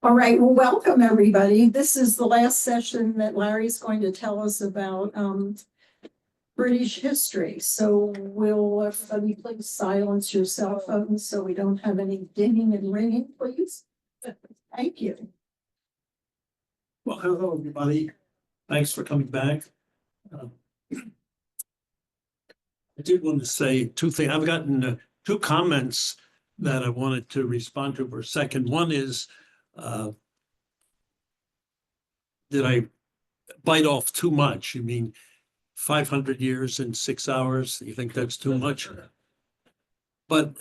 All right, well, welcome everybody. This is the last session that Larry's going to tell us about British history. So will everybody please silence your cell phones so we don't have any dinging and ringing, please? Thank you. Well, hello, everybody. Thanks for coming back. I did want to say two things. I've gotten two comments that I wanted to respond to for a second. One is, did I bite off too much? You mean 500 years in 6 hours? You think that's too much? But,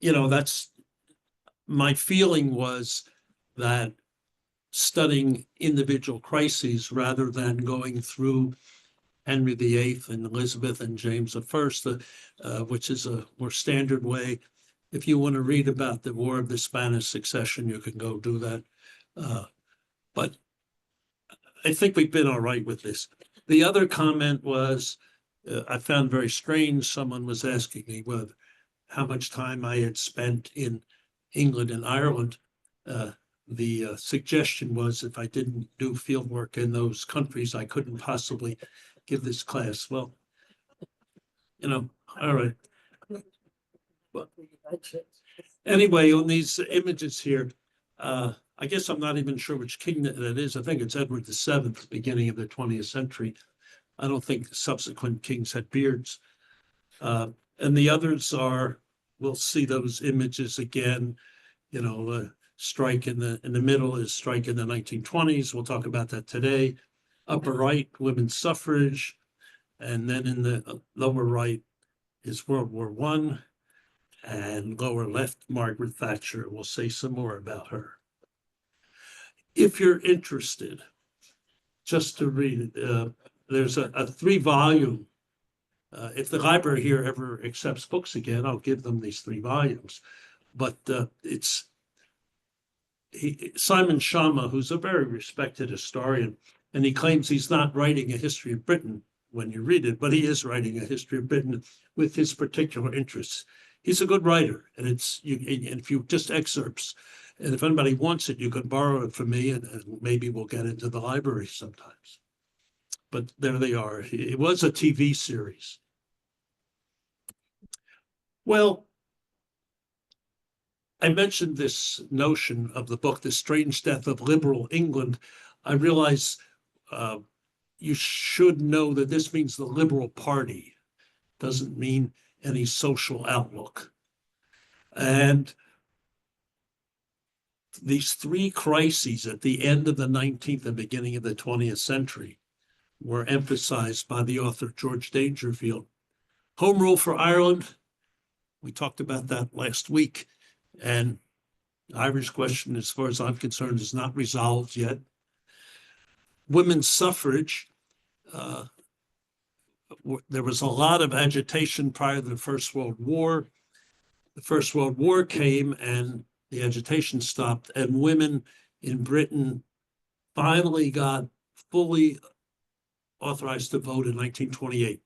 that's my feeling was that studying individual crises rather than going through Henry VIII and Elizabeth and James I, which is a more standard way. If you want to read about the War of the Spanish Succession, you can go do that. But I think we've been all right with this. The other comment was, I found very strange. Someone was asking me how much time I had spent in England and Ireland. The suggestion was if I didn't do field work in those countries, I couldn't possibly give this class. Well, all right. But anyway, on these images here, I guess I'm not even sure which king that is. I think it's Edward VII, beginning of the 20th century. I don't think subsequent kings had beards. And the others we'll see those images again, strike in the middle is strike in the 1920s. We'll talk about that today. Upper right, women's suffrage. And then in the lower right is World War I. And lower left, Margaret Thatcher. We'll say some more about her. If you're interested, just to read it, there's a 3-volume. If the library here ever accepts books again, I'll give them these 3 volumes. But it's Simon Schama, who's a very respected historian, and he claims he's not writing a history of Britain when you read it, but he is writing a history of Britain with his particular interests. He's a good writer, and if you just excerpts, and if anybody wants it, you can borrow it from me, and maybe we'll get into the library sometimes. But there they are. It was a TV series. Well, I mentioned this notion of the book, The Strange Death of Liberal England. I realize you should know that this means the Liberal Party. Doesn't mean any social outlook. And these 3 crises at the end of the 19th and beginning of the 20th century were emphasized by the author George Dangerfield. Home rule for Ireland, we talked about that last week. And the Irish question, as far as I'm concerned, is not resolved yet. Women's suffrage, there was a lot of agitation prior to the First World War. The First World War came and the agitation stopped, and women in Britain finally got fully authorized to vote in 1928.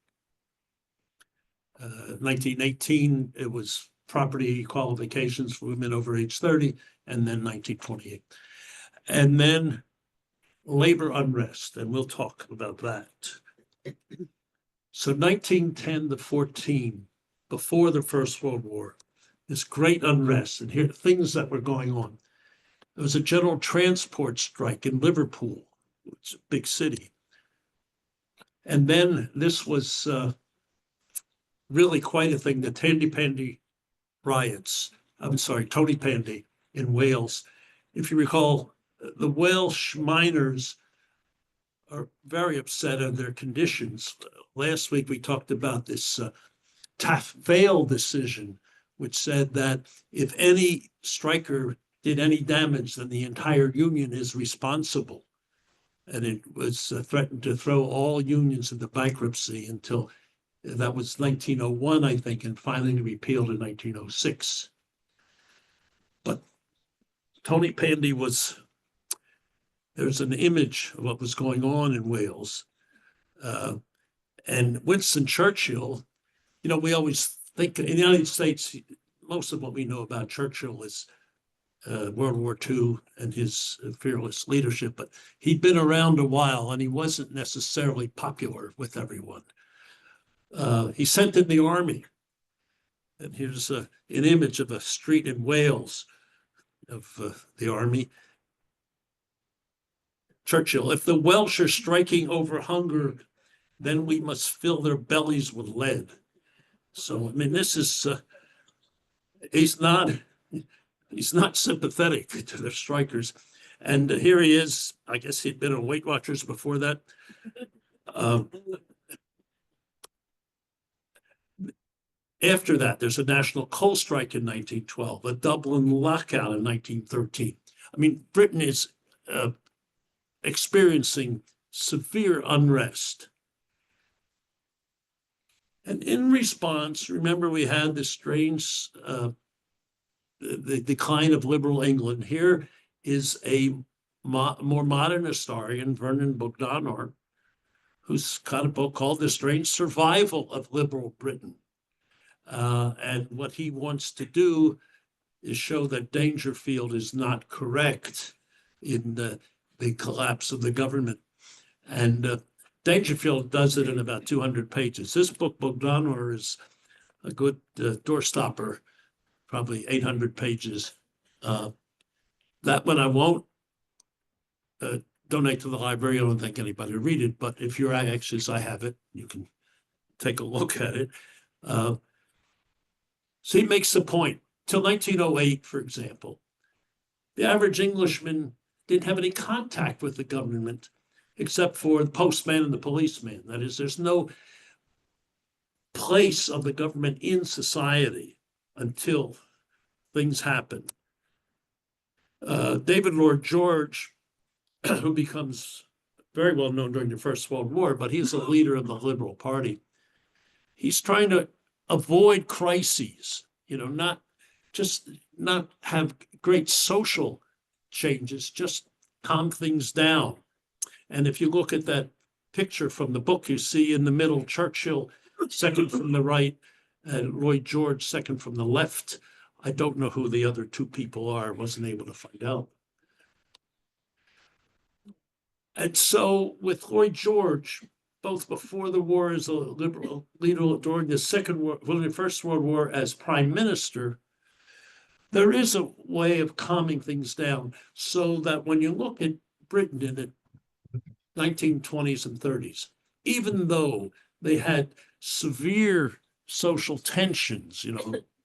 1918, it was property qualifications for women over age 30, and then 1928. And then labor unrest, and we'll talk about that. So 1910 to 14, before the First World War, this great unrest, and here are things that were going on. There was a general transport strike in Liverpool, which is a big city. And then this was really quite a thing, the Tony Pandy in Wales. If you recall, the Welsh miners are very upset at their conditions. Last week, we talked about this Taff Vale decision, which said that if any striker did any damage, then the entire union is responsible. And it was threatened to throw all unions into bankruptcy until that was 1901, I think, and finally repealed in 1906. But Tony Pandy there's an image of what was going on in Wales. And Winston Churchill, we always think in the United States, most of what we know about Churchill is World War II and his fearless leadership, but he'd been around a while and he wasn't necessarily popular with everyone. He sent in the army. And here's an image of a street in Wales of the army. Churchill, if the Welsh are striking over hunger, then we must fill their bellies with lead. So, I mean, this is, he's not sympathetic to the strikers. And here he is. I guess he'd been on Weight Watchers before that. After that, there's a national coal strike in 1912, a Dublin lockout in 1913. I mean, Britain is experiencing severe unrest. And in response, remember, we had this strange the decline of liberal England. Here is a more modern historian, Vernon Bogdanor, who's got a book called The Strange Survival of Liberal Britain. And what he wants to do is show that Dangerfield is not correct in the collapse of the government. And Dangerfield does it in about 200 pages. This book, Bogdanor, is a good doorstopper, probably 800 pages. That one I won't donate to the library. I don't think anybody will read it, but if you're anxious, I have it. You can take a look at it. So he makes the point, till 1908, for example, the average Englishman didn't have any contact with the government except for the postman and the policeman. That is, there's no place of the government in society until things happen. David Lloyd George, who becomes very well known during the First World War, but he's a leader of the Liberal Party. He's trying to avoid crises, not have great social changes, just calm things down. And if you look at that picture from the book, you see in the middle, Churchill, second from the right, and Lloyd George, second from the left. I don't know who the other two people are, wasn't able to find out. And so with Lloyd George, both before the war as a liberal leader, during the First World War as prime minister, there is a way of calming things down so that when you look at Britain in the 1920s and 30s, even though they had severe social tensions,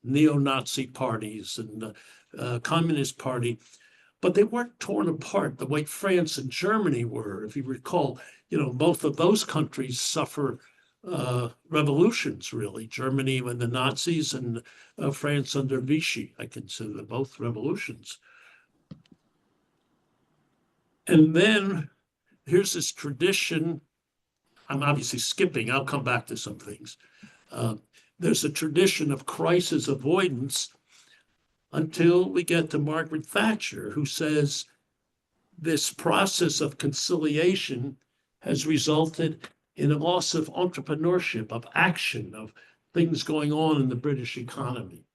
neo-Nazi parties and Communist Party, but they weren't torn apart the way France and Germany were. If you recall, both of those countries suffer revolutions, really. Germany when the Nazis and France under Vichy. I consider them both revolutions. And then here's this tradition. I'm obviously skipping. I'll come back to some things. There's a tradition of crisis avoidance until we get to Margaret Thatcher, who says this process of conciliation has resulted in a loss of entrepreneurship, of action, of things going on in the British economy.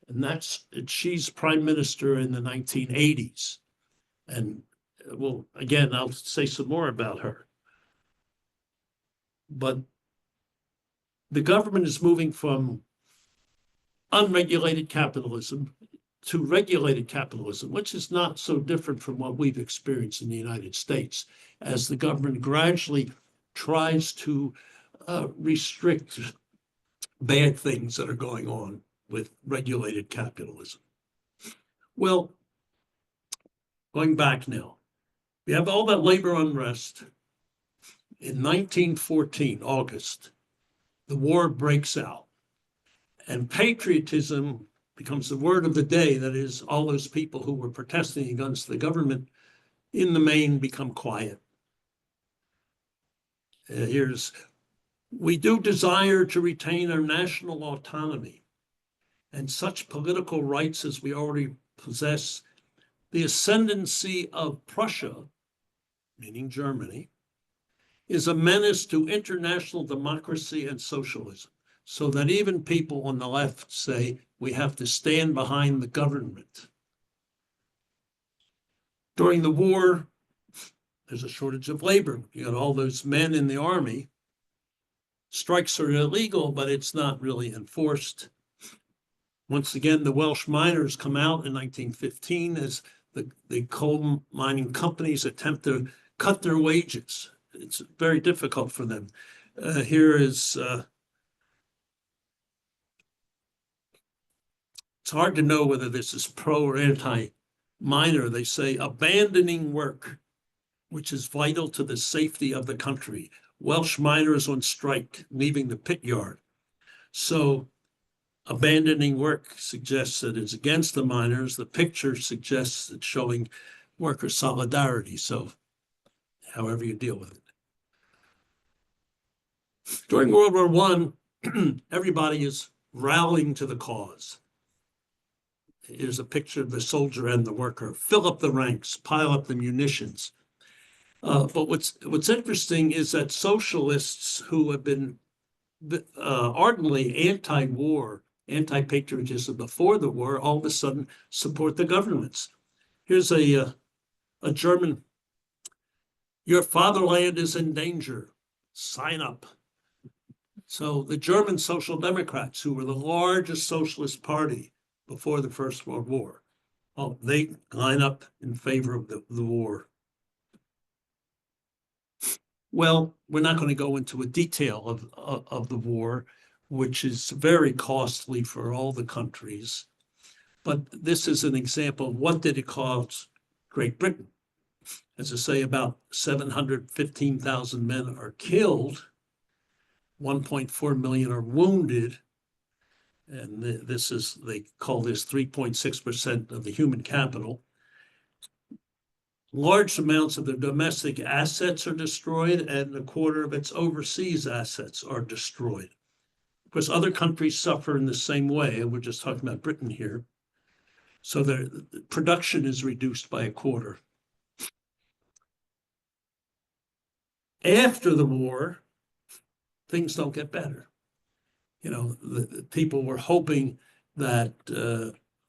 And she's prime minister in the 1980s. And well, again, I'll say some more about her. But the government is moving from unregulated capitalism to regulated capitalism, which is not so different from what we've experienced in the United States, as the government gradually tries to restrict bad things that are going on with regulated capitalism. Well, going back now, we have all that labor unrest. In 1914, August, the war breaks out, and patriotism becomes the word of the day. That is, all those people who were protesting against the government in the main become quiet. We do desire to retain our national autonomy and such political rights as we already possess. The ascendancy of Prussia, meaning Germany, is a menace to international democracy and socialism, so that even people on the left say we have to stand behind the government. During the war, there's a shortage of labor. You got all those men in the army. Strikes are illegal, but it's not really enforced. Once again, the Welsh miners come out in 1915 as the coal mining companies attempt to cut their wages. It's very difficult for them. Here is, it's hard to know whether this is pro or anti-miner. They say, abandoning work, which is vital to the safety of the country. Welsh miners on strike, leaving the pit yard. So abandoning work suggests that it's against the miners. The picture suggests it's showing worker solidarity. So however you deal with it. During World War I, everybody is rallying to the cause. Here's a picture of the soldier and the worker. Fill up the ranks, pile up the munitions. But what's interesting is that socialists who have been ardently anti-war, anti-patriotism before the war, all of a sudden support the governments. Here's a German, your fatherland is in danger, sign up. So the German Social Democrats, who were the largest socialist party before the First World War, well, they line up in favor of the war. Well, we're not going to go into a detail of the war, which is very costly for all the countries. But this is an example of what did it cost Great Britain. As I say, about 715,000 men are killed, 1.4 million are wounded, and this is, they call this 3.6% of the human capital. Large amounts of their domestic assets are destroyed, and a quarter of its overseas assets are destroyed. Of course, other countries suffer in the same way, and we're just talking about Britain here. So the production is reduced by a quarter. After the war, things don't get better. You know, the people were hoping that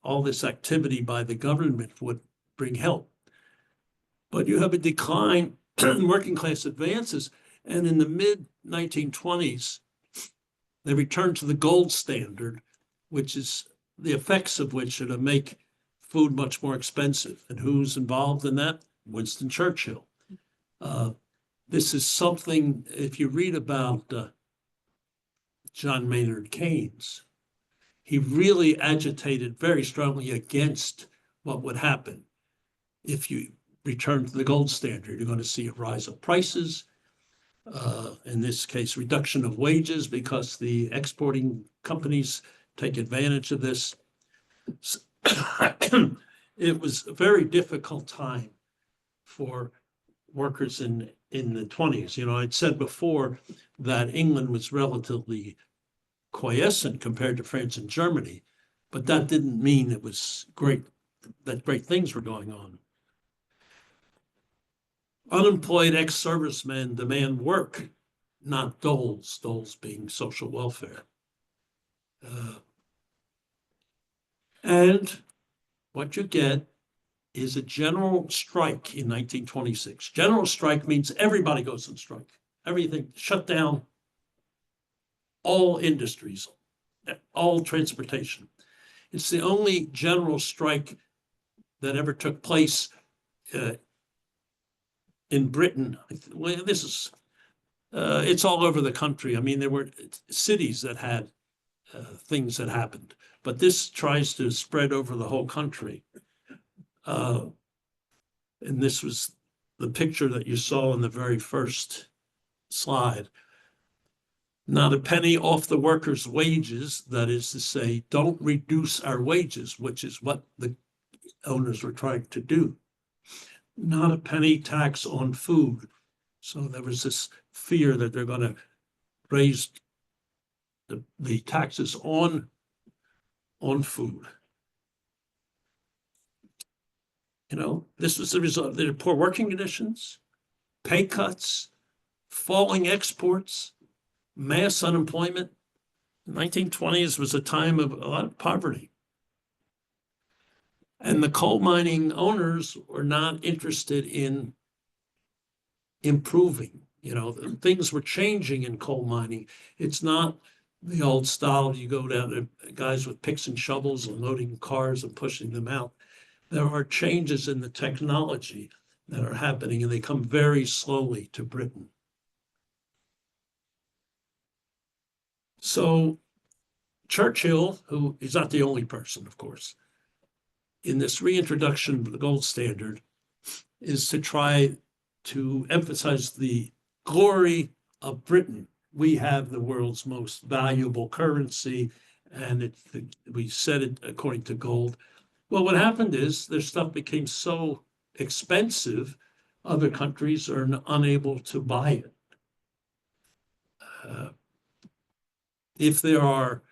all this activity by the government would bring help. But you have a decline in working class advances. And in the mid-1920s, they returned to the gold standard, which is the effects of which are to make food much more expensive. And who's involved in that? Winston Churchill. This is something, if you read about John Maynard Keynes, he really agitated very strongly against what would happen if you return to the gold standard. You're going to see a rise of prices, in this case, reduction of wages because the exporting companies take advantage of this. It was a very difficult time for workers in the 20s. You know, I'd said before that England was relatively quiescent compared to France and Germany, but that didn't mean it was great, that great things were going on. Unemployed ex-servicemen demand work, not doles, doles being social welfare. And what you get is a general strike in 1926. General strike means everybody goes on strike. Everything shut down, all industries, all transportation. It's the only general strike that ever took place in Britain. Well, this is, it's all over the country. I mean, there were cities that had things that happened, but this tries to spread over the whole country. And this was the picture that you saw in the very first slide. Not a penny off the workers' wages, that is to say, don't reduce our wages, which is what the owners were trying to do. Not a penny tax on food. So there was this fear that they're going to raise the taxes on food. You know, this was the result. There were poor working conditions, pay cuts, falling exports, mass unemployment. The 1920s was a time of a lot of poverty. And the coal mining owners were not interested in improving. Things were changing in coal mining. It's not the old style. You go down to guys with picks and shovels and loading cars and pushing them out. There are changes in the technology that are happening, and they come very slowly to Britain. So Churchill, who is not the only person, of course, in this reintroduction of the gold standard, is to try to emphasize the glory of Britain. We have the world's most valuable currency, and we set it according to gold. Well, what happened is their stuff became so expensive, other countries are unable to buy it. If there are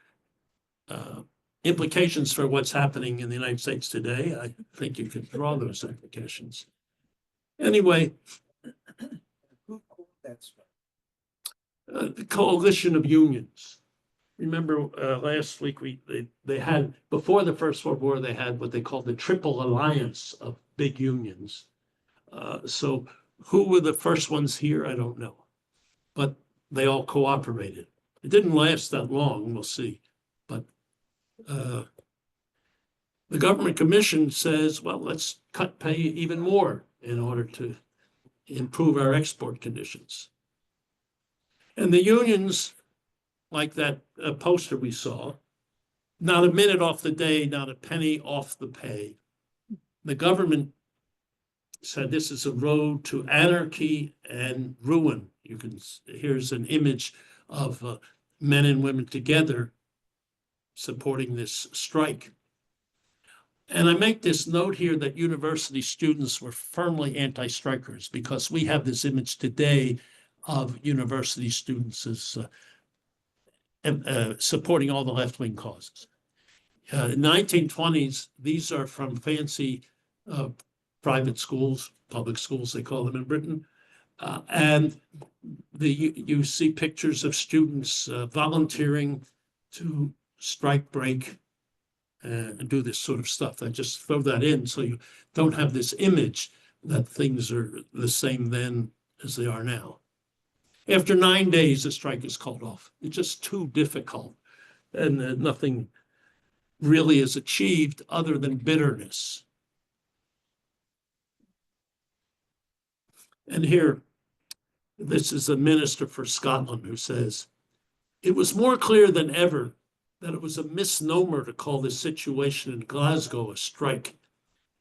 implications for what's happening in the United States today, I think you can draw those implications. Anyway, the coalition of unions. Remember last week they had, before the First World War, they had what they called the Triple Alliance of big unions. So who were the first ones here? I don't know. But they all cooperated. It didn't last that long, we'll see. But the government commission says, well, let's cut pay even more in order to improve our export conditions. And the unions, like that poster we saw, not a minute off the day, not a penny off the pay. The government said this is a road to anarchy and ruin. Here's an image of men and women together supporting this strike. And I make this note here that university students were firmly anti-strikers, because we have this image today of university students as supporting all the left-wing causes. In the 1920s, these are from fancy private schools, public schools, they call them in Britain. And you see pictures of students volunteering to strike break and do this sort of stuff. I just throw that in so you don't have this image that things are the same then as they are now. After 9 days, the strike is called off. It's just too difficult, and nothing really is achieved other than bitterness. And here, this is a minister for Scotland who says, "It was more clear than ever that it was a misnomer to call this situation in Glasgow a strike.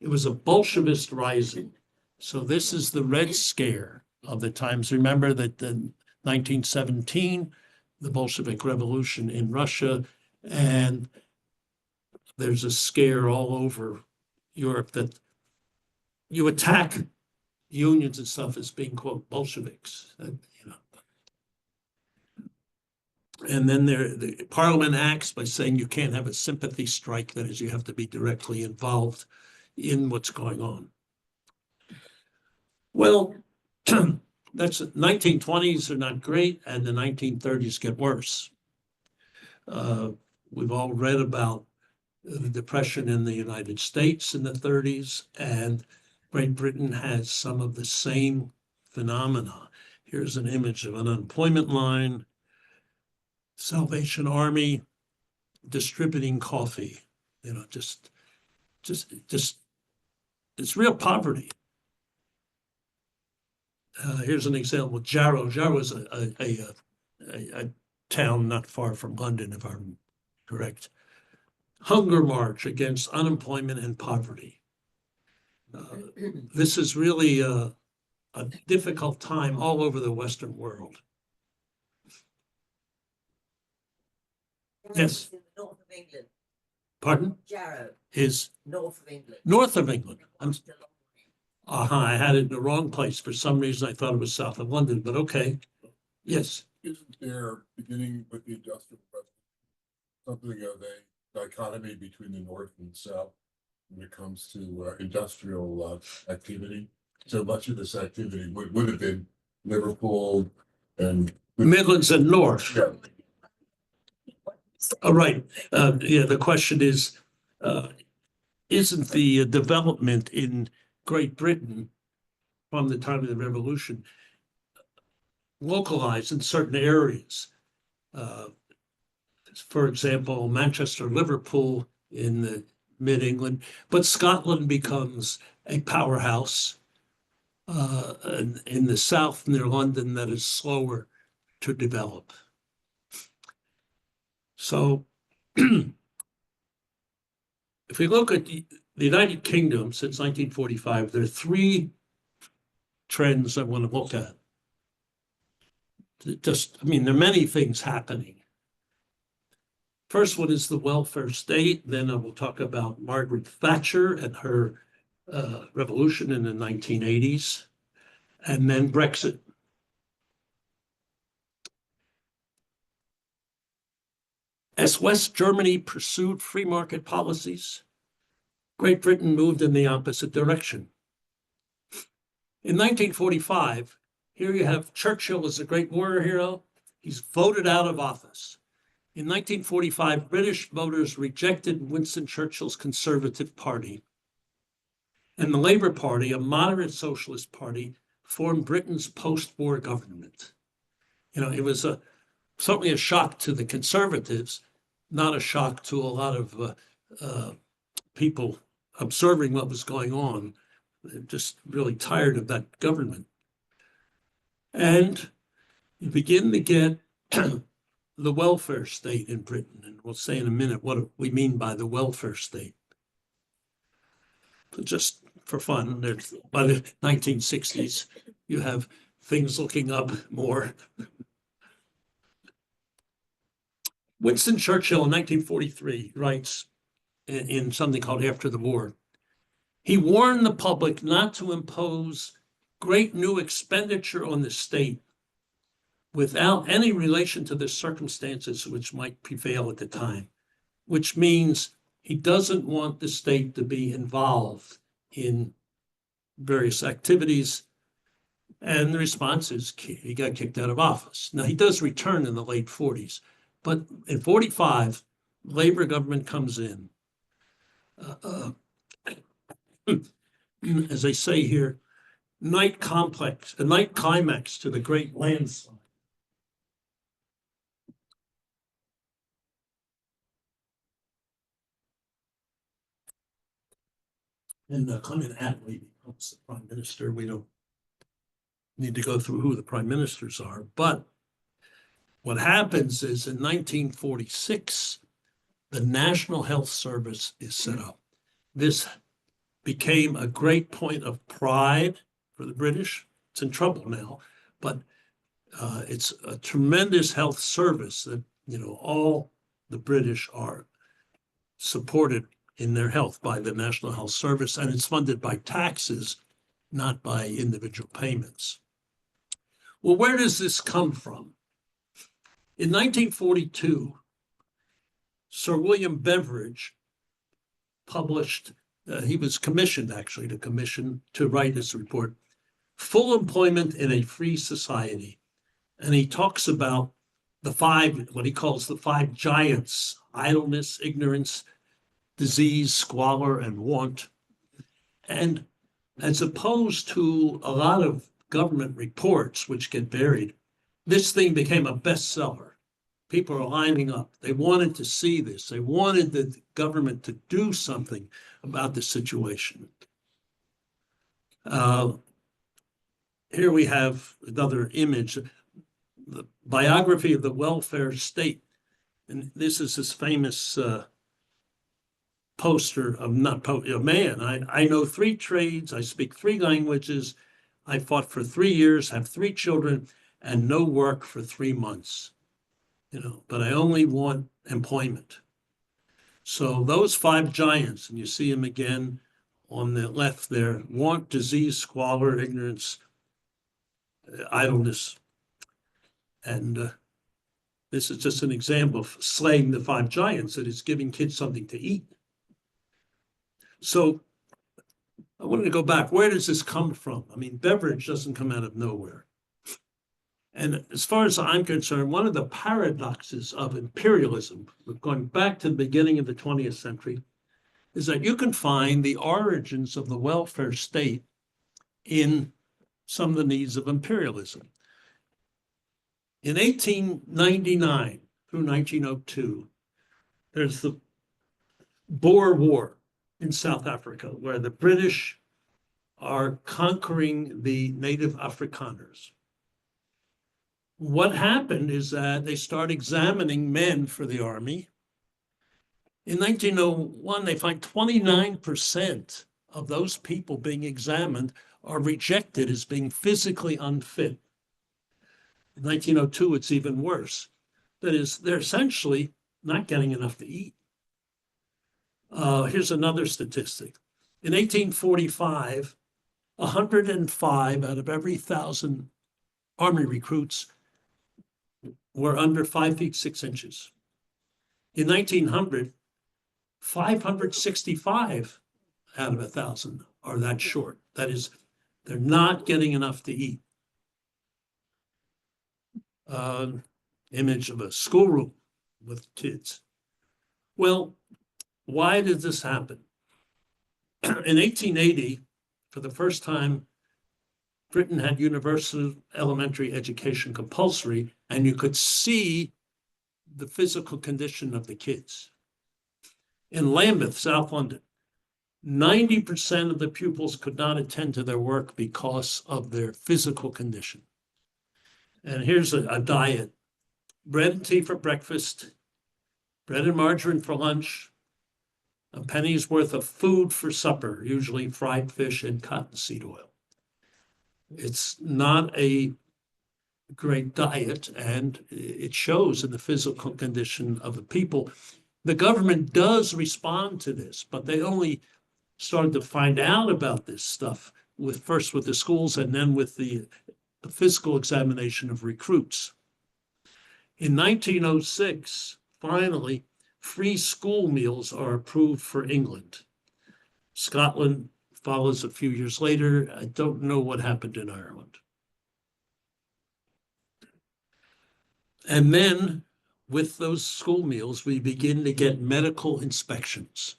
It was a Bolshevist rising." So this is the Red Scare of the times. Remember that in 1917, the Bolshevik Revolution in Russia, and there's a scare all over Europe that you attack unions and stuff as being, quote, Bolsheviks. And then the Parliament acts by saying you can't have a sympathy strike. That is, you have to be directly involved in what's going on. Well, that's 1920s are not great, and the 1930s get worse. We've all read about the Depression in the United States in the 30s, and Great Britain has some of the same phenomena. Here's an image of an unemployment line. Salvation Army distributing coffee, just it's real poverty. Here's an example. Jarrow. Jarrow is a town not far from London, if I'm correct. Hunger march against unemployment and poverty. This is really a difficult time all over the Western world. Yes. In the north of England. Pardon? Jarrow, Is north of England. north of England. I had it in the wrong place. For some reason, I thought it was south of London, but okay. Yes. Isn't there, beginning with the Industrial Revolution, something of a dichotomy between the North and the South when it comes to industrial activity? So much of this activity would have been Liverpool and Midlands and North. Yeah. All right. Yeah, the question is, isn't the development in Great Britain from the time of the Revolution localized in certain areas. For example, Manchester, Liverpool in the mid-England, but Scotland becomes a powerhouse in the south near London that is slower to develop. So if we look at the United Kingdom since 1945, there are three trends I want to look at. There are many things happening. First one is the welfare state. Then I will talk about Margaret Thatcher and her revolution in the 1980s, and then Brexit. As West Germany pursued free market policies, Great Britain moved in the opposite direction. In 1945, here you have Churchill as a great war hero. He's voted out of office. In 1945, British voters rejected Winston Churchill's Conservative Party, and the Labour Party, a moderate socialist party, formed Britain's post-war government. It was certainly a shock to the Conservatives, not a shock to a lot of people observing what was going on. They're just really tired of that government. And you begin to get the welfare state in Britain, and we'll say in a minute what we mean by the welfare state. But just for fun, by the 1960s, you have things looking up more. Winston Churchill in 1943 writes in something called After the War, he warned the public not to impose great new expenditure on the state without any relation to the circumstances which might prevail at the time, which means he doesn't want the state to be involved in various activities. And the response is he got kicked out of office. Now, he does return in the late 40s, but in 45, Labor government comes in. As they say here, night climax to the great landslide. And Clement Attlee becomes the prime minister. We don't need to go through who the prime ministers are, but what happens is in 1946, the National Health Service is set up. This became a great point of pride for the British. It's in trouble now, but it's a tremendous health service that, all the British are supported in their health by the National Health Service, and it's funded by taxes, not by individual payments. Well, where does this come from? In 1942, Sir William Beveridge published, he was commissioned actually to write this report, Full Employment in a Free Society. And he talks about what he calls the five giants: idleness, ignorance, disease, squalor, and want. And as opposed to a lot of government reports which get buried, this thing became a bestseller. People are lining up. They wanted to see this. They wanted the government to do something about the situation. Here we have another image, the biography of the welfare state. And this is this famous poster of a man. I know 3 trades. I speak 3 languages. I fought for 3 years, have 3 children, and no work for 3 months. But I only want employment. So those 5 giants, and you see them again on the left there: want, disease, squalor, ignorance, idleness. And this is just an example of slaying the 5 giants, that is giving kids something to eat. So I wanted to go back. Where does this come from? Beveridge doesn't come out of nowhere. And as far as I'm concerned, one of the paradoxes of imperialism, going back to the beginning of the 20th century, is that you can find the origins of the welfare state in some of the needs of imperialism. In 1899 through 1902, there's the Boer War in South Africa, where the British are conquering the native Afrikaners. What happened is that they start examining men for the army. In 1901, they find 29% of those people being examined are rejected as being physically unfit. In 1902, it's even worse. That is, they're essentially not getting enough to eat. Here's another statistic. In 1845, 105 out of every 1,000 Army recruits were under 5 feet 6 inches. In 1900, 565 out of 1,000 are that short. That is, they're not getting enough to eat. Image of a schoolroom with kids. Well, why did this happen? In 1880, for the first time, Britain had universal elementary education compulsory, and you could see the physical condition of the kids. In Lambeth, South London, 90% of the pupils could not attend to their work because of their physical condition. And here's a diet: bread and tea for breakfast, bread and margarine for lunch, a penny's worth of food for supper, usually fried fish and cottonseed oil. It's not a great diet, and it shows in the physical condition of the people. The government does respond to this, but they only started to find out about this stuff first with the schools and then with the physical examination of recruits. In 1906, finally, free school meals are approved for England. Scotland follows a few years later. I don't know what happened in Ireland. And then with those school meals, we begin to get medical inspections.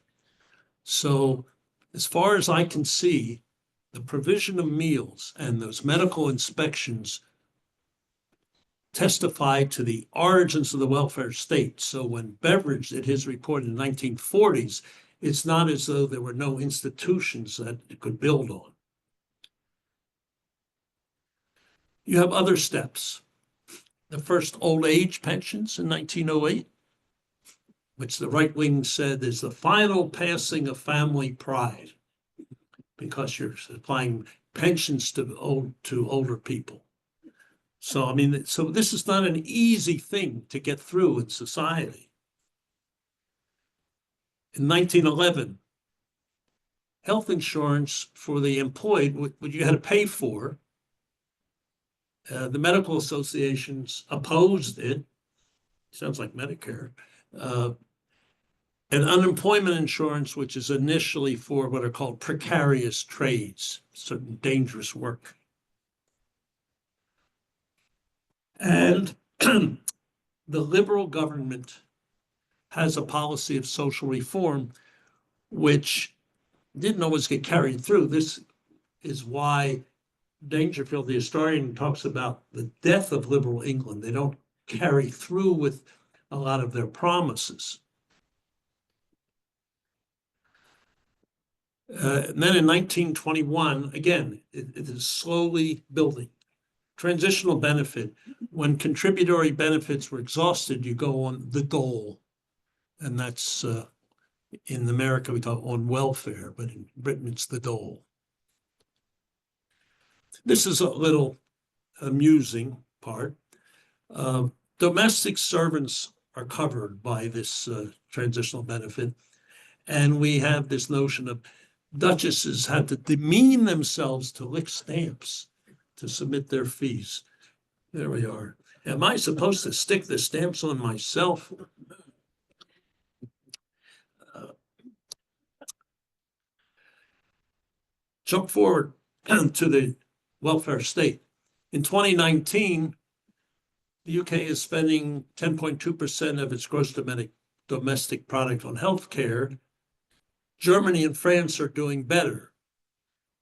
So as far as I can see, the provision of meals and those medical inspections testify to the origins of the welfare state. So when Beveridge did his report in the 1940s, it's not as though there were no institutions that it could build on. You have other steps. The first old age pensions in 1908, which the right wing said is the final passing of family pride, because you're supplying pensions to older people. So, I mean, so this is not an easy thing to get through in society. In 1911, health insurance for the employed, what you had to pay for, the medical associations opposed it. Sounds like Medicare. And unemployment insurance, which is initially for what are called precarious trades, certain dangerous work. And the liberal government has a policy of social reform, which didn't always get carried through. This is why Dangerfield, the historian, talks about the death of liberal England. They don't carry through with a lot of their promises. And then in 1921, again, it is slowly building. Transitional benefit. When contributory benefits were exhausted, you go on the dole. And that's, in America, we talk on welfare, but in Britain, it's the dole. This is a little amusing part. Domestic servants are covered by this transitional benefit. And we have this notion of duchesses had to demean themselves to lick stamps to submit their fees. There we are. Am I supposed to stick the stamps on myself? Jump forward to the welfare state. In 2019, the UK is spending 10.2% of its gross domestic product on healthcare. Germany and France are doing better.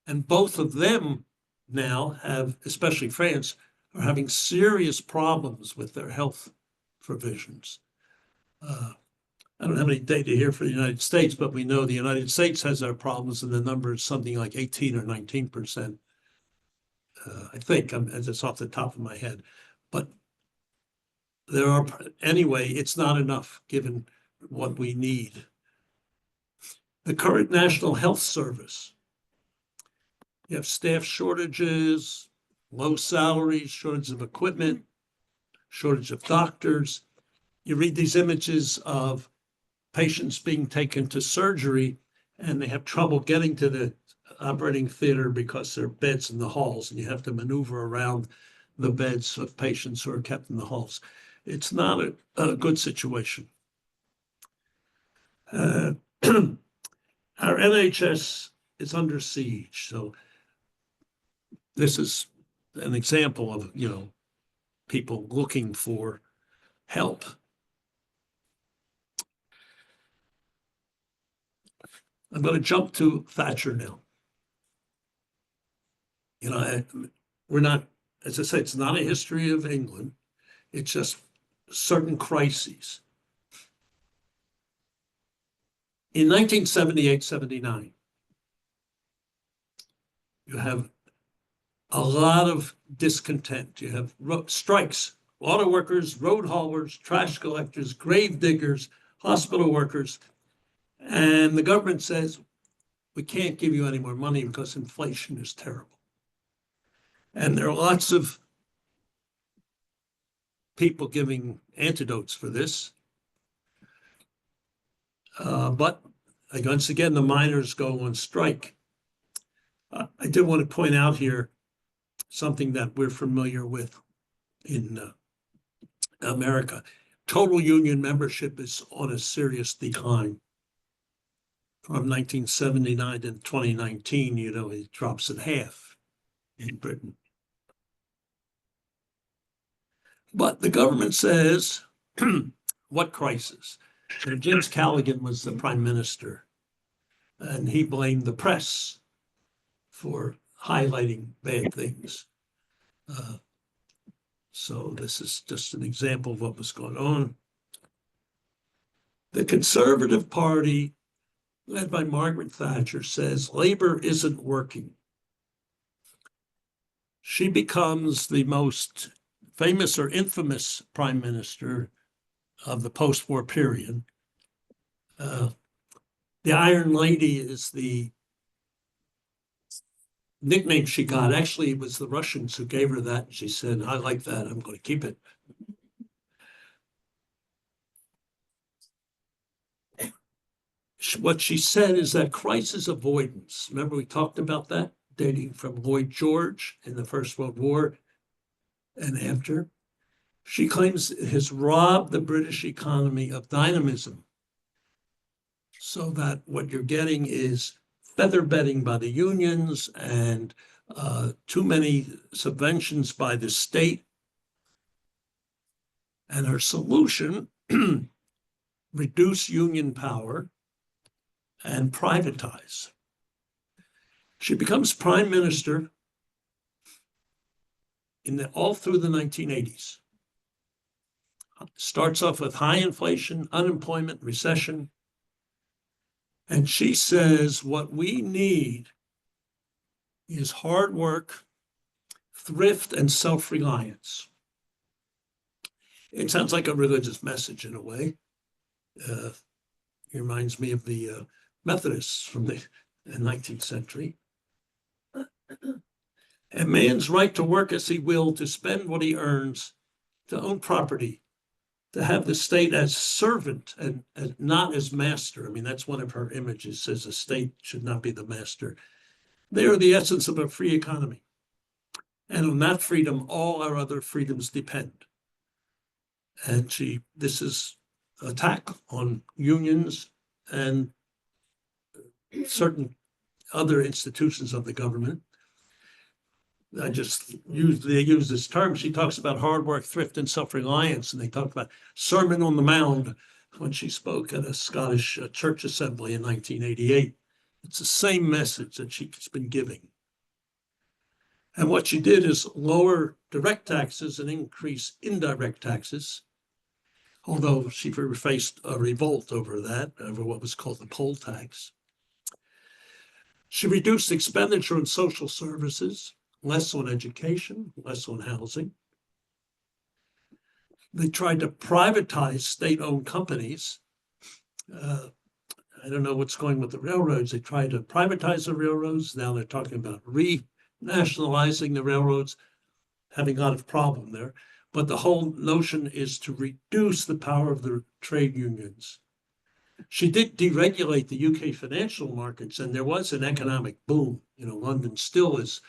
And both of them now have, especially France, are having serious problems with their health provisions. I don't have any data here for the United States, but we know the United States has our problems, and the number is something like 18 or 19%. I think, it's off the top of my head. But there are, anyway, it's not enough given what we need. The current National Health Service, you have staff shortages, low salaries, shortage of equipment, shortage of doctors. You read these images of patients being taken to surgery and they have trouble getting to the operating theater because there are beds in the halls and you have to maneuver around the beds of patients who are kept in the halls. It's not a good situation. Our NHS is under siege. So this is an example of, people looking for help. I'm going to jump to Thatcher now. We're not, as I say, it's not a history of England. It's just certain crises. In 1978-79, you have a lot of discontent. You have strikes, auto workers, road haulers, trash collectors, grave diggers, hospital workers. And the government says, we can't give you any more money because inflation is terrible. And there are lots of people giving antidotes for this. But once again, the miners go on strike. I did want to point out here something that we're familiar with in America. Total union membership is on a serious decline. From 1979 to 2019, it drops in half in Britain. But the government says, what crisis? And James Callaghan was the prime minister, and he blamed the press for highlighting bad things. So this is just an example of what was going on. The Conservative Party, led by Margaret Thatcher, says labor isn't working. She becomes the most famous or infamous prime minister of the post-war period. The Iron Lady is the nickname she got. Actually, it was the Russians who gave her that. She said, I like that, I'm going to keep it. What she said is that crisis avoidance, remember we talked about that, dating from Lloyd George in the First World War and after. She claims it has robbed the British economy of dynamism, so that what you're getting is feather bedding by the unions and too many subventions by the state. And her solution, reduce union power and privatize. She becomes prime minister all through the 1980s. Starts off with high inflation, unemployment, recession. And she says what we need is hard work, thrift, and self-reliance. It sounds like a religious message in a way. It reminds me of the Methodists from the 19th century. A man's right to work as he will, to spend what he earns, to own property, to have the state as servant and not as master. I mean, that's one of her images, says the state should not be the master. They are the essence of a free economy. And on that freedom, all our other freedoms depend. And this is an attack on unions and certain other institutions of the government. They use this term. She talks about hard work, thrift, and self-reliance, and they talk about Sermon on the Mount. when she spoke at a Scottish church assembly in 1988. It's the same message that she's been giving. And what she did is lower direct taxes and increase indirect taxes, although she faced a revolt over that, over what was called the poll tax. She reduced expenditure on social services, less on education, less on housing. They tried to privatize state-owned companies. I don't know what's going with the railroads. They tried to privatize the railroads. Now they're talking about renationalizing the railroads, having a lot of problem there. But the whole notion is to reduce the power of the trade unions. She did deregulate the UK financial markets, and there was an economic boom. London still is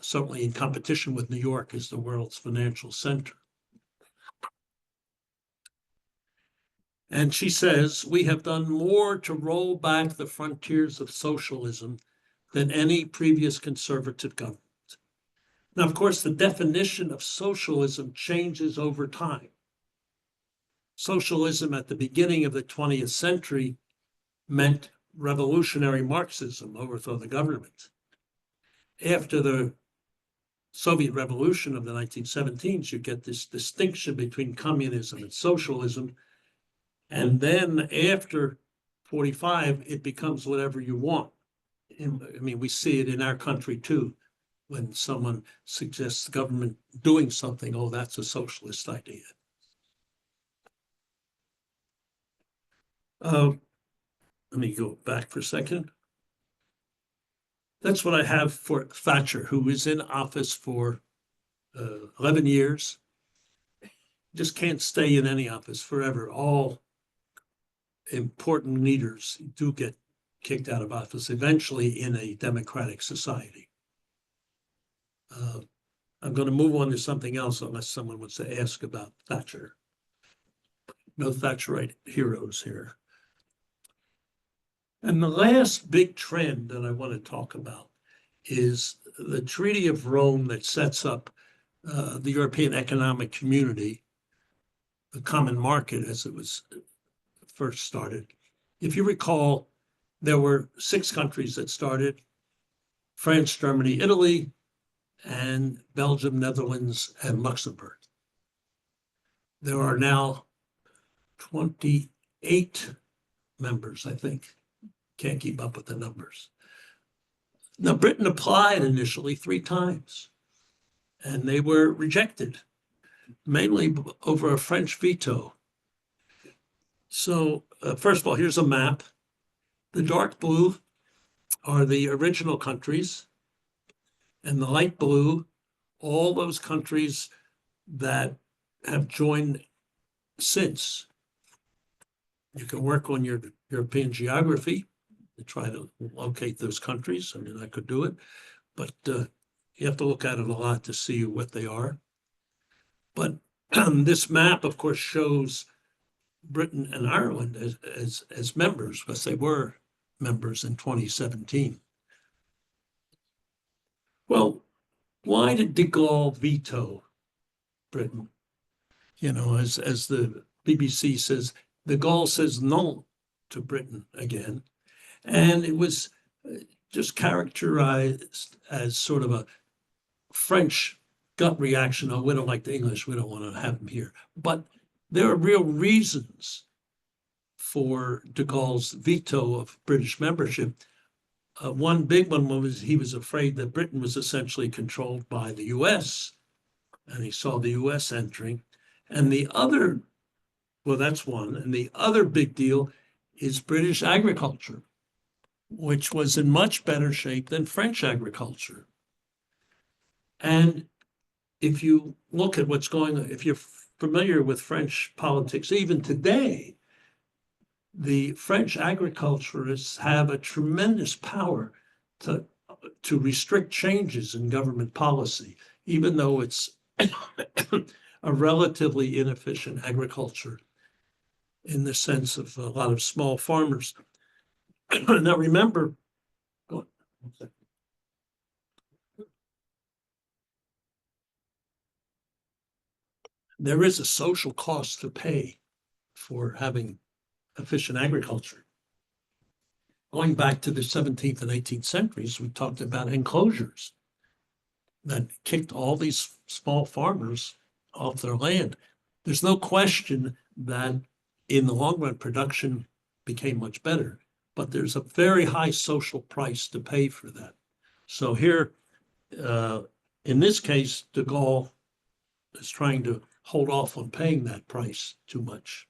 certainly in competition with New York as the world's financial center. And she says, we have done more to roll back the frontiers of socialism than any previous conservative government. Now, of course, the definition of socialism changes over time. Socialism at the beginning of the 20th century meant revolutionary Marxism, overthrow the government. After the Soviet Revolution of the 1917s, you get this distinction between communism and socialism. And then after 45, it becomes whatever you want. We see it in our country too. When someone suggests the government doing something, oh, that's a socialist idea. Let me go back for a second. That's what I have for Thatcher, who was in office for 11 years. Just can't stay in any office forever. All important leaders do get kicked out of office eventually in a democratic society. I'm going to move on to something else unless someone wants to ask about Thatcher. No Thatcherite heroes here. And the last big trend that I want to talk about is the Treaty of Rome that sets up the European Economic Community, the common market as it was first started. If you recall, there were 6 countries that started: France, Germany, Italy, and Belgium, Netherlands, and Luxembourg. There are now 28 members, I think. Can't keep up with the numbers. Now, Britain applied initially 3 times, and they were rejected, mainly over a French veto. So, first of all, here's a map. The dark blue are the original countries, and the light blue, all those countries that have joined since. You can work on your European geography to try to locate those countries. I could do it, but you have to look at it a lot to see what they are. But this map, of course, shows Britain and Ireland as members, because they were members in 2017. Well, why did de Gaulle veto Britain? As the BBC says, de Gaulle says no to Britain again. And it was just characterized as sort of a French gut reaction. Oh, we don't like the English. We don't want to have them here. But there are real reasons for de Gaulle's veto of British membership. One big one was he was afraid that Britain was essentially controlled by the US, and he saw the US entering. And the other, well, that's one. And the other big deal is British agriculture, which was in much better shape than French agriculture. And if you look at what's going on, if you're familiar with French politics, even today, the French agriculturists have a tremendous power to restrict changes in government policy, even though it's a relatively inefficient agriculture in the sense of a lot of small farmers. Now remember, go on. There is a social cost to pay for having efficient agriculture. Going back to the 17th and 18th centuries, we talked about enclosures that kicked all these small farmers off their land. There's no question that in the long run, production became much better, but there's a very high social price to pay for that. So here, in this case, de Gaulle is trying to hold off on paying that price too much.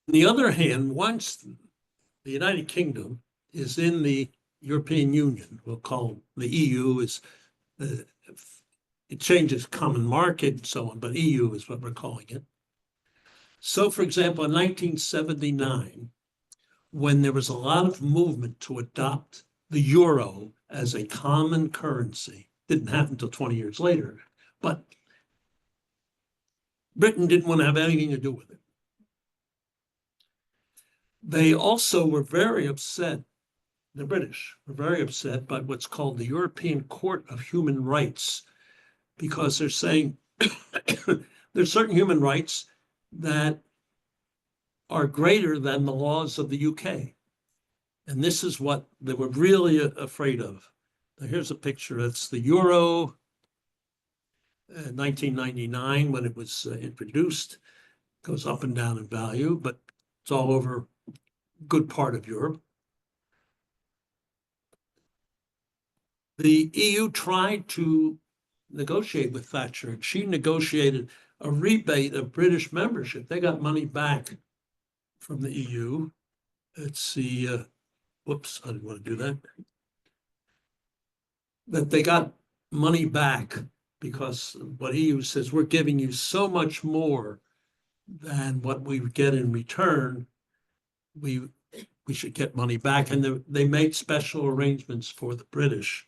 On the other hand, once the United Kingdom is in the European Union, we'll call the EU, is it changes common market and so on, but EU is what we're calling it. So, for example, in 1979, when there was a lot of movement to adopt the euro as a common currency, didn't happen until 20 years later, but Britain didn't want to have anything to do with it. They also were very upset, the British were very upset by what's called the European Court of Human Rights, because they're saying there's certain human rights that are greater than the laws of the UK. And this is what they were really afraid of. Now, here's a picture. It's the euro, 1999, when it was introduced. It goes up and down in value, but it's all over a good part of Europe. The EU tried to negotiate with Thatcher, and she negotiated a rebate of British membership. They got money back from the EU. Let's see, whoops, I didn't want to do that. That they got money back because what EU says, we're giving you so much more than what we get in return. We should get money back. And they made special arrangements for the British.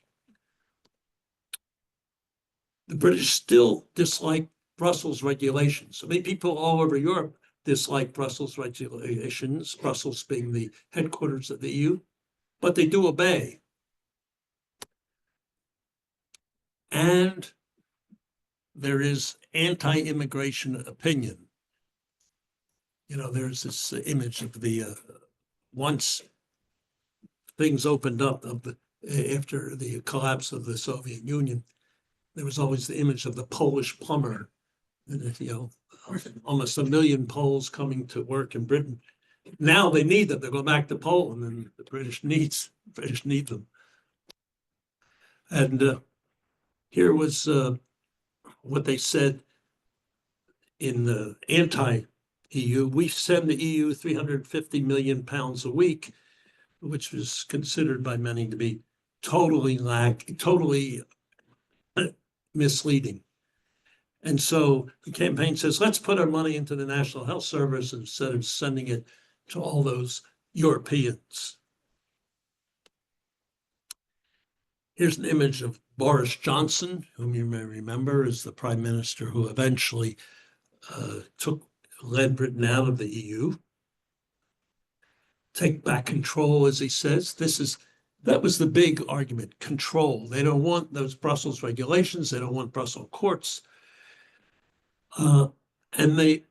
The British still dislike Brussels regulations. I mean, people all over Europe dislike Brussels regulations, Brussels being the headquarters of the EU, but they do obey. And there is anti-immigration opinion. You know, there's this image of the, once things opened up after the collapse of the Soviet Union, there was always the image of the Polish plumber, and you know, almost 1 million Poles coming to work in Britain. Now they need them. They go back to Poland, and the British need them. And here was what they said in the anti-EU. We send the EU 350 million pounds a week, which was considered by many to be totally misleading. And so the campaign says, let's put our money into the National Health Service instead of sending it to all those Europeans. Here's an image of Boris Johnson, whom you may remember is the prime minister who eventually led Britain out of the EU. Take back control, as he says. That was the big argument, control. They don't want those Brussels regulations. They don't want Brussels courts. And the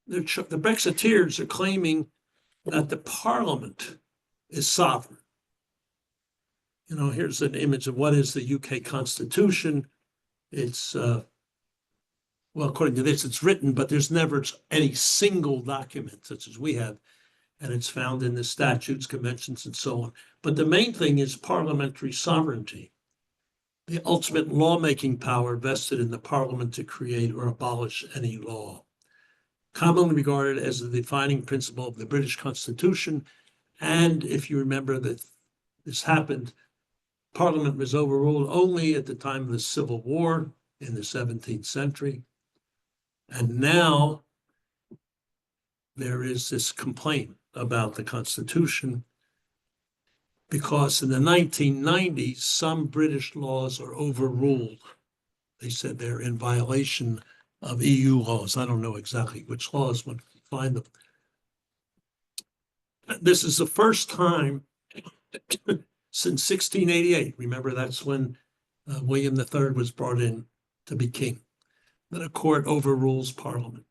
Brexiteers are claiming that the parliament is sovereign. You know, here's an image of what is the UK Constitution. It's, well, according to this, it's written, but there's never any single document such as we have. And it's found in the statutes, conventions, and so on. But the main thing is parliamentary sovereignty, the ultimate lawmaking power vested in the parliament to create or abolish any law, commonly regarded as the defining principle of the British Constitution. And if you remember that this happened, Parliament was overruled only at the time of the Civil War in the 17th century. And now there is this complaint about the Constitution because in the 1990s, some British laws are overruled. They said they're in violation of EU laws. I don't know exactly which laws, but find them. This is the first time since 1688. Remember, that's when William III was brought in to be king. that a court overrules Parliament.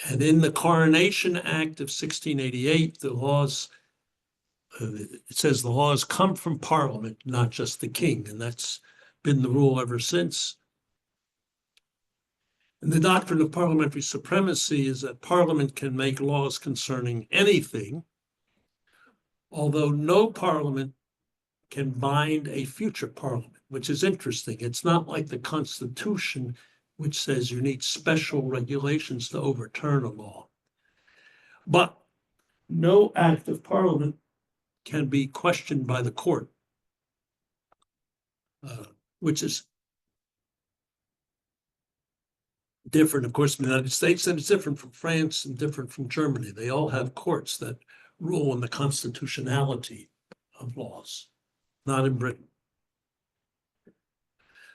And in the Coronation Act of 1688, the laws, it says the laws come from Parliament, not just the king, and that's been the rule ever since. And the doctrine of parliamentary supremacy is that Parliament can make laws concerning anything, although no Parliament can bind a future Parliament, which is interesting. It's not like the Constitution, which says you need special regulations to overturn a law. But no act of Parliament can be questioned by the court, which is different, of course, in the United States, and it's different from France and different from Germany. They all have courts that rule on the constitutionality of laws, not in Britain.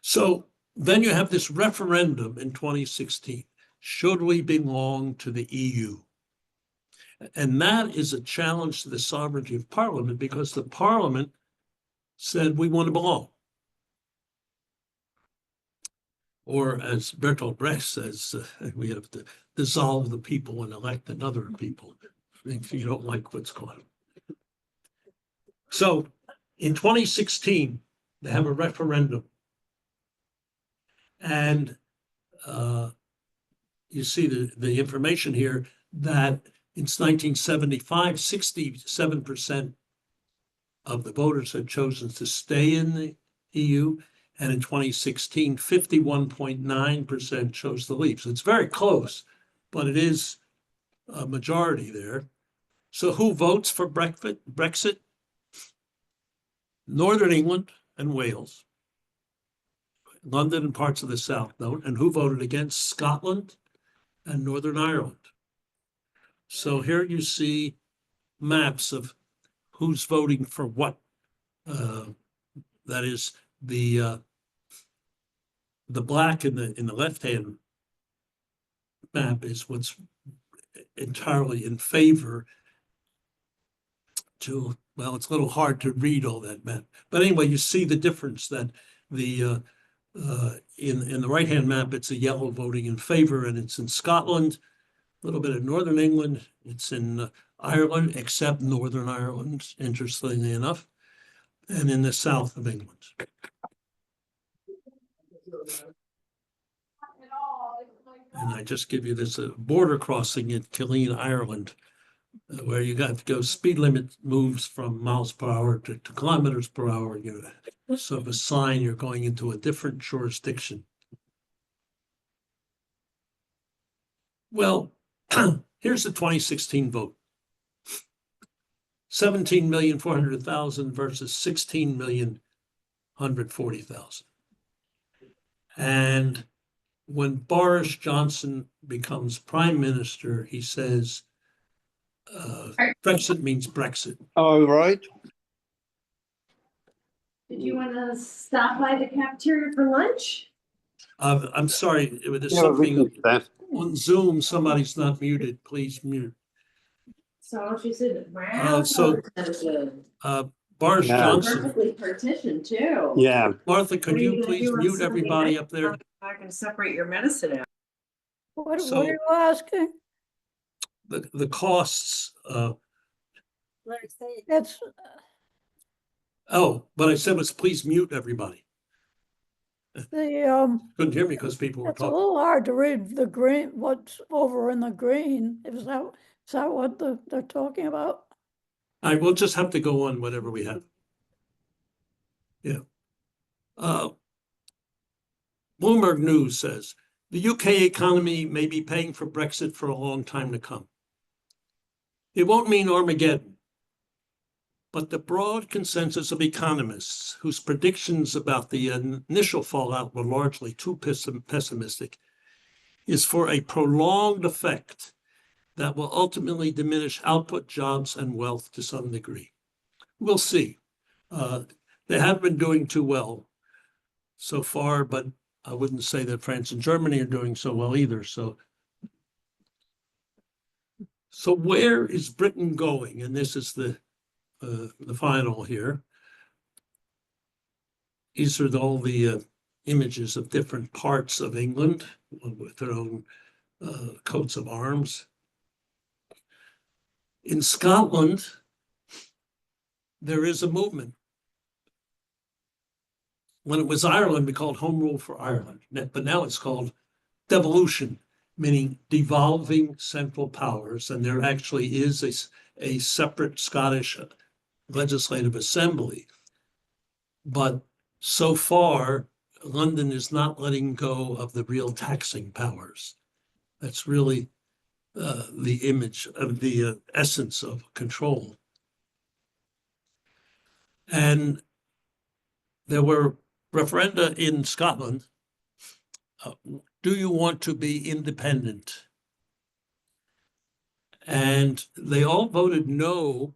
So then you have this referendum in 2016. Should we belong to the EU? And that is a challenge to the sovereignty of Parliament, because the Parliament said we want to belong. Or as Bertolt Brecht says, we have to dissolve the people and elect another people if you don't like what's going on. So in 2016, they have a referendum. And you see the information here that in 1975, 67% of the voters had chosen to stay in the EU. And in 2016, 51.9% chose to leave. So it's very close, but it is a majority there. So who votes for Brexit? Northern England and Wales. London and parts of the South vote. And who voted against? Scotland and Northern Ireland. So here you see maps of who's voting for what. That is the black in the left-hand map is what's entirely in favor to, well, it's a little hard to read all that map. But anyway, you see the difference that the in the right-hand map, it's a yellow voting in favor, and it's in Scotland, a little bit of Northern England, it's in Ireland, except Northern Ireland, interestingly enough, and in the south of England. And I just give you this border crossing at Killeen, Ireland, where you got to go, speed limit moves from miles per hour to kilometers per hour. You know, so of a sign you're going into a different jurisdiction. Well, here's the 2016 vote. 17,400,000 versus 16,140,000. And when Boris Johnson becomes prime minister, he says, Brexit means Brexit. Oh, right. Did you want to stop by the cafeteria for lunch? I'm sorry, there's Yeah, we something did that. on Zoom, somebody's not muted, please mute. So she said, wow. Boris Yeah. Johnson, Perfectly partitioned too. Yeah. Martha, could What are you gonna please do on mute Sunday everybody night? up there? I can separate your medicine out. What So- are you asking? The costs, That's, oh, what I said was please mute everybody. the, Couldn't hear me because people were it's a talking. little hard to read the green, what's over in the green. Is that what they're talking about? I will just have to go on whatever we have. Yeah. Bloomberg News says, the UK economy may be paying for Brexit for a long time to come. It won't mean Armageddon, but the broad consensus of economists whose predictions about the initial fallout were largely too pessimistic is for a prolonged effect that will ultimately diminish output, jobs, and wealth to some degree. We'll see. They haven't been doing too well so far, but I wouldn't say that France and Germany are doing so well either. So where is Britain going? And this is the final here. These are all the images of different parts of England with their own coats of arms. In Scotland, there is a movement. When it was Ireland, we called Home Rule for Ireland, but now it's called devolution, meaning devolving central powers. And there actually is a separate Scottish legislative assembly. But so far, London is not letting go of the real taxing powers. That's really the image of the essence of control. And there were referenda in Scotland. Do you want to be independent? And they all voted no,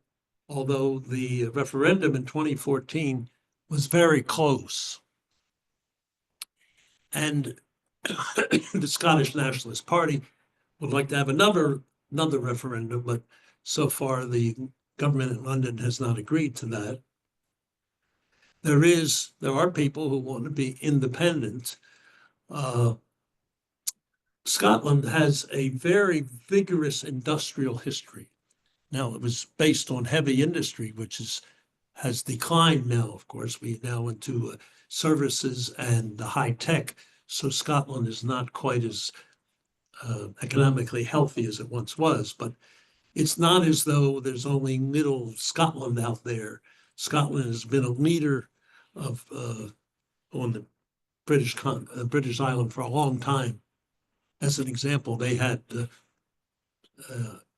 although the referendum in 2014 was very close. And the Scottish Nationalist Party would like to have another referendum, but so far the government in London has not agreed to that. There are people who want to be independent. Scotland has a very vigorous industrial history. Now, it was based on heavy industry, which has declined now, of course. We now into services and the high tech. So Scotland is not quite as economically healthy as it once was, but it's not as though there's only middle Scotland out there. Scotland has been a leader of on the British island for a long time. As an example, they had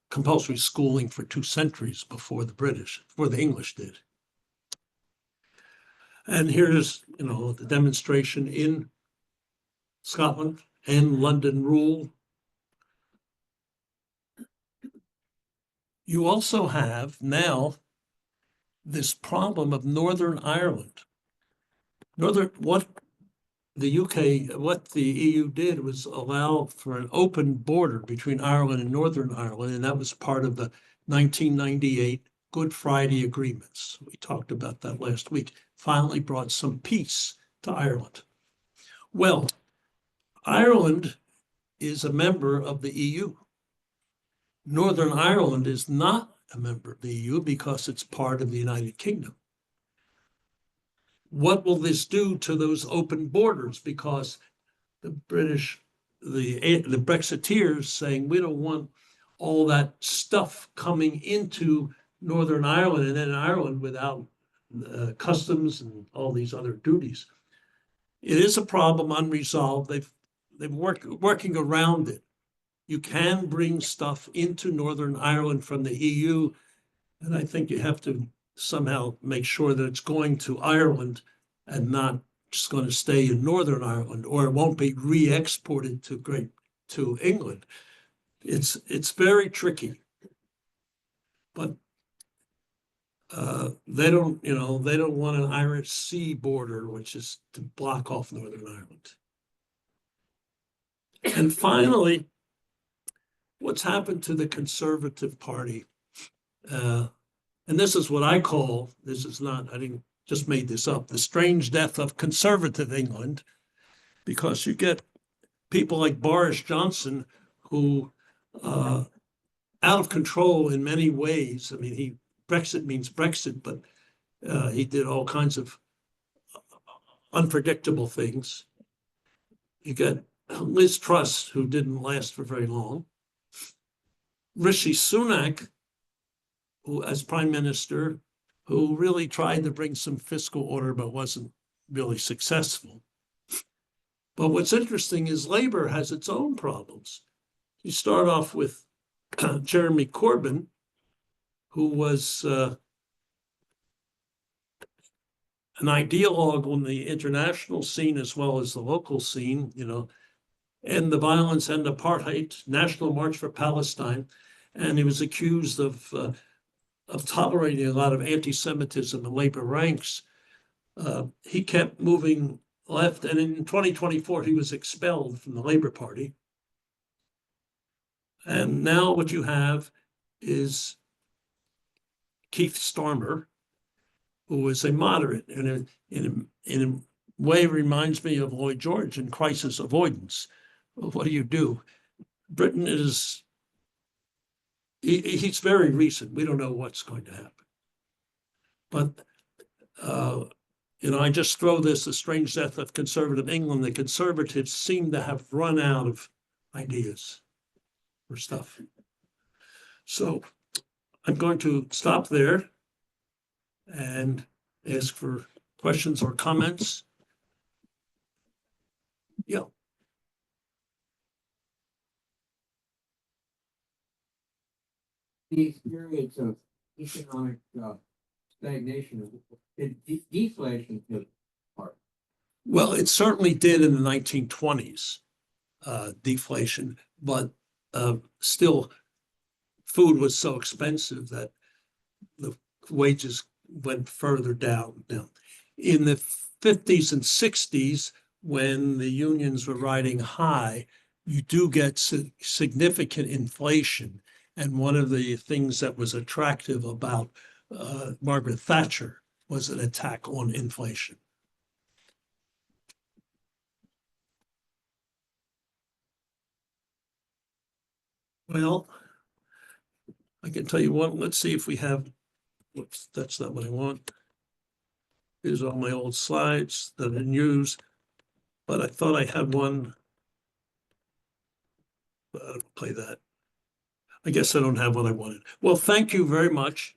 compulsory schooling for 2 centuries before the English did. And here's, the demonstration in Scotland and London rule. You also have now this problem of Northern Ireland. What the EU did was allow for an open border between Ireland and Northern Ireland, and that was part of the 1998 Good Friday agreements. We talked about that last week. Finally brought some peace to Ireland. Well, Ireland is a member of the EU. Northern Ireland is not a member of the EU because it's part of the United Kingdom. What will this do to those open borders? Because the Brexiteers saying we don't want all that stuff coming into Northern Ireland and then Ireland without customs and all these other duties. It is a problem unresolved. They've working around it. You can bring stuff into Northern Ireland from the EU, and I think you have to somehow make sure that it's going to Ireland and not just going to stay in Northern Ireland, or it won't be re-exported to England. It's very tricky, but they don't want an Irish Sea border, which is to block off Northern Ireland. And finally, what's happened to the Conservative Party? And this is what I call, I didn't just made this up, the strange death of conservative England, because you get people like Boris Johnson who, out of control in many ways. I mean, Brexit means Brexit, but he did all kinds of unpredictable things. You got Liz Truss, who didn't last for very long. Rishi Sunak, who, as prime minister, who really tried to bring some fiscal order but wasn't really successful. But what's interesting is Labour has its own problems. You start off with Jeremy Corbyn, who was an ideologue on the international scene as well as the local scene, end the violence, end apartheid, National March for Palestine, and he was accused of tolerating a lot of anti-Semitism in Labour ranks. He kept moving left, and in 2024, he was expelled from the Labour Party. And now what you have is Keith Starmer, who is a moderate and in way reminds me of Lloyd George in Crisis Avoidance. What do? Britain is, he's very recent. We don't know what's going to happen. But, I just throw this, The Strange Death of Conservative England. The Conservatives seem to have run out of ideas for stuff. So I'm going to stop there and ask for questions or comments. Yeah. These periods of economic stagnation, deflation took part. Well, it certainly did in the 1920s, deflation, but still food was so expensive that the wages went further down. Now, in the 50s and 60s, when the unions were riding high, you do get significant inflation. And one of the things that was attractive about Margaret Thatcher was an attack on inflation. Well, I can tell you what, let's see if we have, whoops, that's not what I want. Here's all my old slides that I didn't use, but I thought I had one. But I'll play that. I guess I don't have what I wanted. Well, thank you very much.